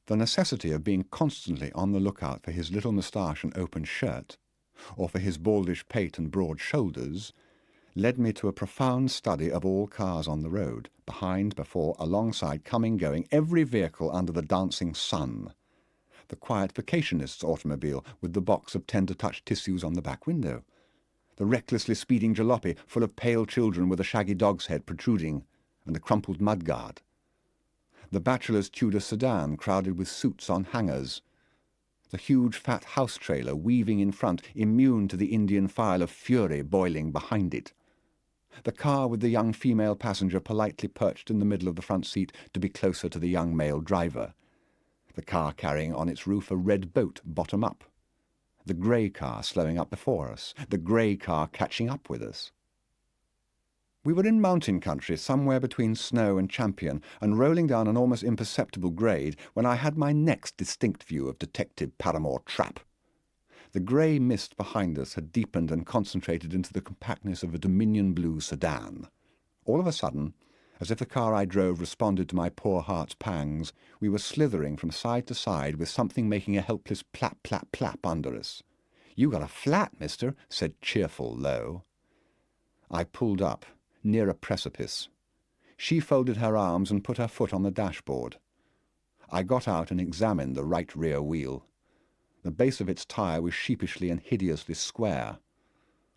The necessity of being constantly on the lookout for his little moustache and open shirt, or for his baldish pate and broad shoulders, led me to a profound study of all cars on the road, behind, before, alongside, coming, going, every vehicle under the dancing sun. The quiet vacationist's automobile with the box of tender-touch tissues on the back window. The recklessly speeding jalopy full of pale children with a shaggy dog's head protruding, and a crumpled mudguard. The bachelor's Tudor sedan crowded with suits on hangers. The huge fat house trailer weaving in front, immune to the Indian file of fury boiling behind it. The car with the young female passenger politely perched in the middle of the front seat to be closer to the young male driver. The car carrying on its roof a red boat bottom up. The grey car slowing up before us. The grey car catching up with us. We were in mountain country somewhere between Snow and Champion, and rolling down an almost imperceptible grade when I had my next distinct view of Detective Paramore Trap. The grey mist behind us had deepened and concentrated into the compactness of a Dominion blue sedan. All of a sudden, as if the car I drove responded to my poor heart's pangs, we were slithering from side to side with something making a helpless plap, plap, plap under us. "You got a flat, mister," said cheerful Low. I pulled up, near a precipice. She folded her arms and put her foot on the dashboard. I got out and examined the right rear wheel. The base of its tyre was sheepishly and hideously square.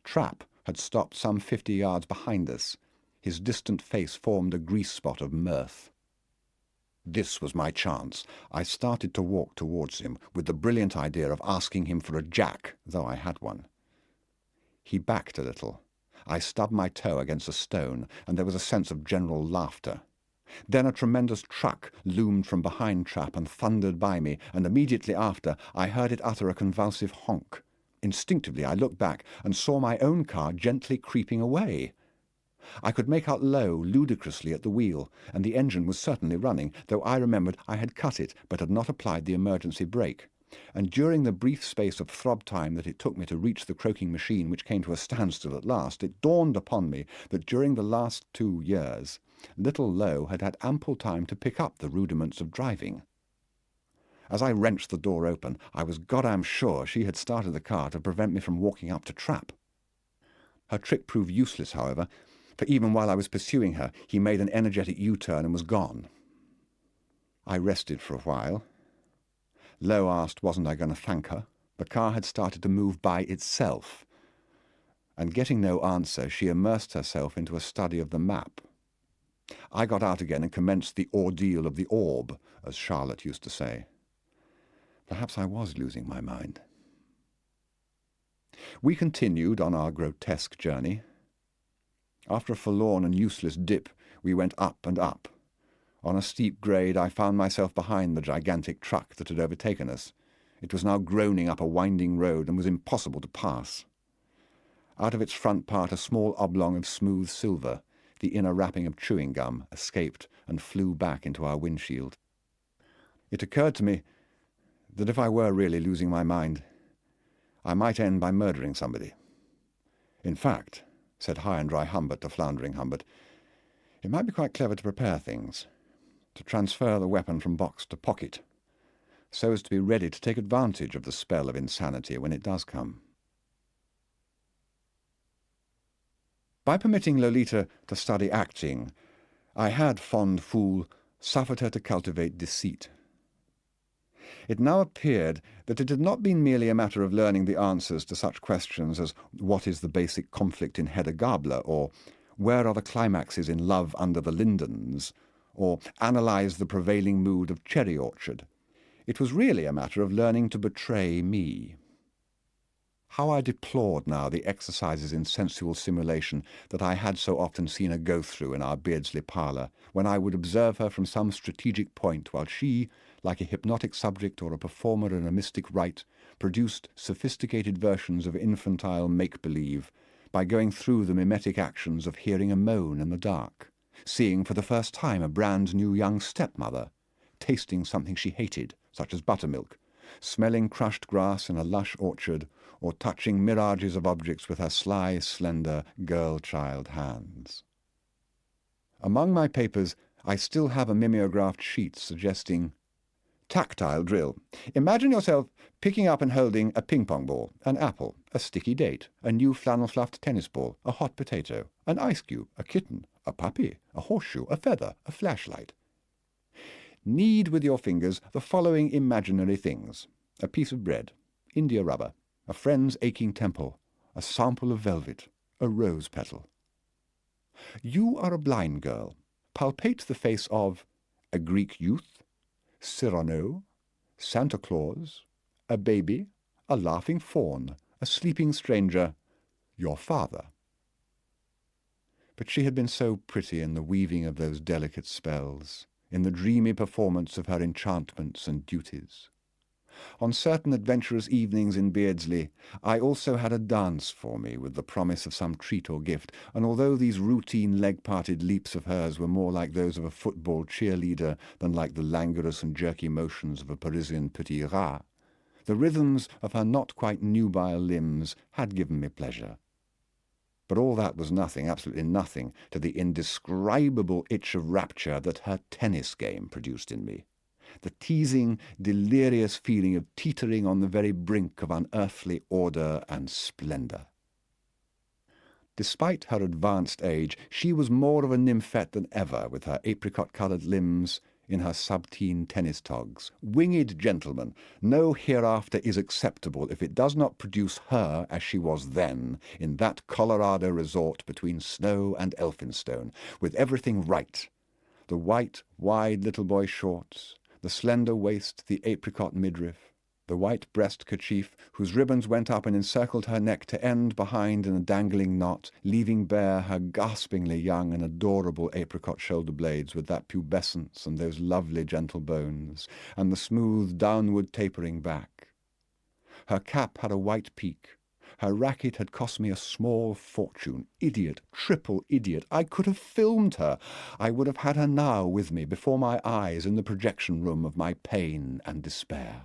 Trap had stopped some 50 yards behind us. His distant face formed a grease spot of mirth. This was my chance. I started to walk towards him, with the brilliant idea of asking him for a jack, though I had one. He backed a little. I stubbed my toe against a stone, and there was a sense of general laughter. Then a tremendous truck loomed from behind Trap and thundered by me, and immediately after I heard it utter a convulsive honk. Instinctively I looked back and saw my own car gently creeping away. I could make out Low ludicrously at the wheel, and the engine was certainly running, though I remembered I had cut it but had not applied the emergency brake. And during the brief space of throb time that it took me to reach the croaking machine, which came to a standstill at last, it dawned upon me that during the last 2 years little Low had had ample time to pick up the rudiments of driving. As I wrenched the door open, I was goddamn sure she had started the car to prevent me from walking up to Trap. Her trick proved useless, however, for even while I was pursuing her, he made an energetic U-turn and was gone. I rested for a while. Low asked wasn't I going to thank her. The car had started to move by itself, and getting no answer, she immersed herself into a study of the map. I got out again and commenced the ordeal of the orb, as Charlotte used to say. Perhaps I was losing my mind. We continued on our grotesque journey. After a forlorn and useless dip, we went up and up. On a steep grade, I found myself behind the gigantic truck that had overtaken us. It was now groaning up a winding road and was impossible to pass. Out of its front part, a small oblong of smooth silver, the inner wrapping of chewing gum, escaped and flew back into our windshield. It occurred to me that if I were really losing my mind, I might end by murdering somebody. In fact, said High and Dry Humbert to Floundering Humbert, it might be quite clever to prepare things, to transfer the weapon from box to pocket, so as to be ready to take advantage of the spell of insanity when it does come. By permitting Lolita to study acting, I had, fond fool, suffered her to cultivate deceit. It now appeared that it had not been merely a matter of learning the answers to such questions as what is the basic conflict in Hedda Gabler, or where are the climaxes in Love Under the Lindens, or analyze the prevailing mood of Cherry Orchard. It was really a matter of learning to betray me. How I deplored now the exercises in sensual simulation that I had so often seen her go through in our Beardsley parlour, when I would observe her from some strategic point, while she, like a hypnotic subject or a performer in a mystic rite, produced sophisticated versions of infantile make-believe by going through the mimetic actions of hearing a moan in the dark, seeing for the first time a brand-new young stepmother, tasting something she hated, such as buttermilk, smelling crushed grass in a lush orchard, or touching mirages of objects with her sly, slender, girl-child hands. Among my papers I still have a mimeographed sheet suggesting Tactile drill. Imagine yourself picking up and holding a ping-pong ball, an apple, a sticky date, a new flannel-fluffed tennis ball, a hot potato, an ice cube, a kitten, a puppy, a horseshoe, a feather, a flashlight. Knead with your fingers the following imaginary things: a piece of bread, India rubber, a friend's aching temple, a sample of velvet, a rose petal. You are a blind girl. Palpate the face of a Greek youth, Cyrano, Santa Claus, a baby, a laughing fawn, a sleeping stranger, your father. But she had been so pretty in the weaving of those delicate spells, in the dreamy performance of her enchantments and duties. On certain adventurous evenings in Beardsley, I also had a dance for me with the promise of some treat or gift, and although these routine leg-parted leaps of hers were more like those of a football cheerleader than like the languorous and jerky motions of a Parisian petit rat, the rhythms of her not quite nubile limbs had given me pleasure. But all that was nothing, absolutely nothing, to the indescribable itch of rapture that her tennis game produced in me. The teasing, delirious feeling of teetering on the very brink of unearthly order and splendour. Despite her advanced age, she was more of a nymphette than ever, with her apricot-coloured limbs, in her sub-teen tennis togs. Winged gentleman, no hereafter is acceptable if it does not produce her as she was then, in that Colorado resort between Snow and Elphinstone, with everything right. The white, wide little boy shorts, the slender waist, the apricot midriff, the white breast kerchief whose ribbons went up and encircled her neck to end behind in a dangling knot, leaving bare her gaspingly young and adorable apricot shoulder blades with that pubescence and those lovely gentle bones, and the smooth downward tapering back. Her cap had a white peak. Her racket had cost me a small fortune. Idiot, triple idiot. I could have filmed her. I would have had her now with me before my eyes in the projection room of my pain and despair.